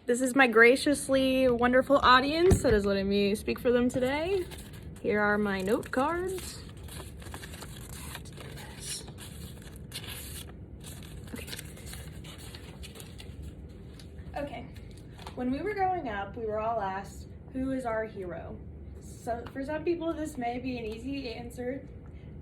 This is my graciously wonderful audience that is letting me speak for them today. Here are my note cards. Okay. When we were growing up, we were all asked, who is our hero? So for some people, this may be an easy answer.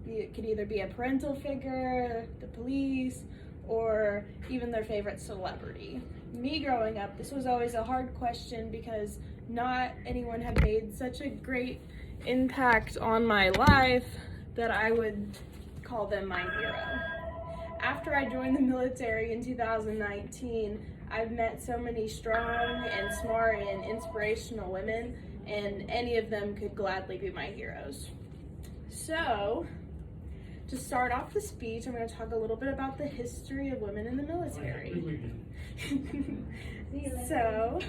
It could either be a parental figure, the police, or even their favorite celebrity. Me growing up, this was always a hard question because not anyone had made such a great impact on my life that I would call them my hero. After I joined the military in 2019, I've met so many strong and smart and inspirational women, and any of them could gladly be my heroes. So, to start off the speech, I'm going to talk a little bit about the history of women in the military. So,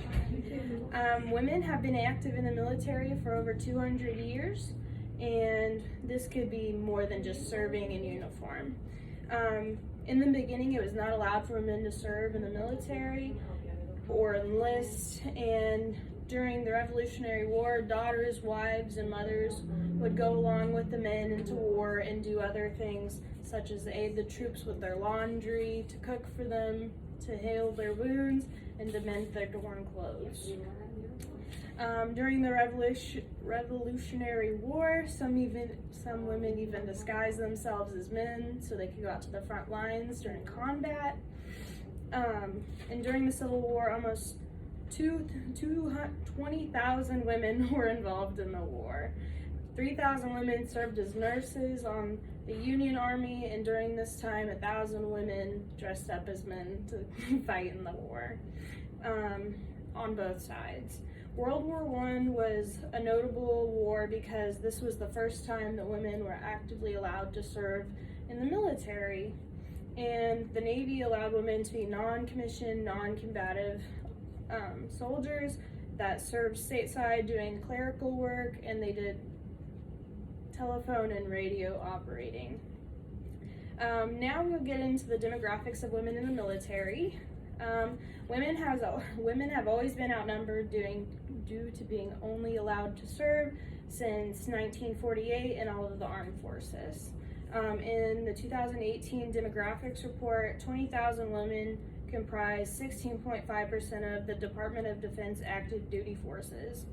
women have been active in the military for over 200 years, and this could be more than just serving in uniform. In the beginning, it was not allowed for women to serve in the military or enlist, and during the Revolutionary War, daughters, wives, and mothers would go along with the men into war and do other things such as aid the troops with their laundry, to cook for them, to heal their wounds, and to mend their torn clothes. During the Revolutionary War, some women even disguised themselves as men so they could go out to the front lines during combat. And during the Civil War, almost 20,000 women were involved in the war. 3,000 women served as nurses on the Union Army, and during this time, 1,000 women dressed up as men to fight in the war on both sides. World War I was a notable war because this was the first time that women were actively allowed to serve in the military, and the Navy allowed women to be non-commissioned, non-combative soldiers that served stateside doing clerical work, and they did telephone and radio operating. Now we'll get into the demographics of women in the military. Women have always been outnumbered due to being only allowed to serve since 1948 in all of the armed forces. In the 2018 demographics report, 20,000 women comprise 16.5% of the Department of Defense active duty forces.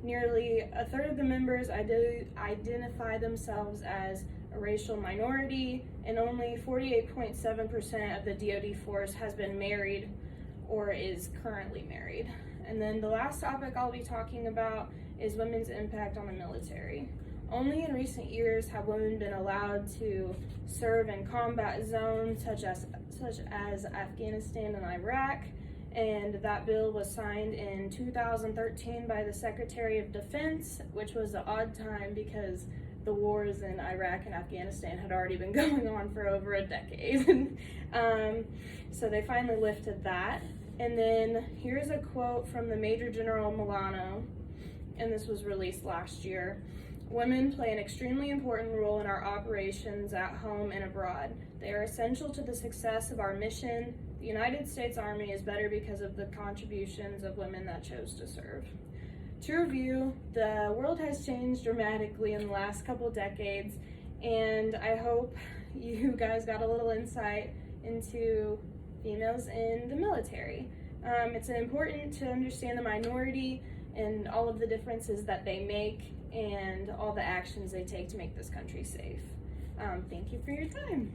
Nearly a third of the members identify themselves as a racial minority, and only 48.7% of the DoD force has been married or is currently married. And then the last topic I'll be talking about is women's impact on the military. Only in recent years have women been allowed to serve in combat zones such as Afghanistan and Iraq, and that bill was signed in 2013 by the Secretary of Defense, which was an odd time because the wars in Iraq and Afghanistan had already been going on for over a decade. So they finally lifted that. And then here's a quote from the Major General Milano, and this was released last year. Women play an extremely important role in our operations at home and abroad. They are essential to the success of our mission. The United States Army is better because of the contributions of women that chose to serve. To review, the world has changed dramatically in the last couple decades, and I hope you guys got a little insight into females in the military. It's important to understand the minority and all of the differences that they make and all the actions they take to make this country safe. Thank you for your time.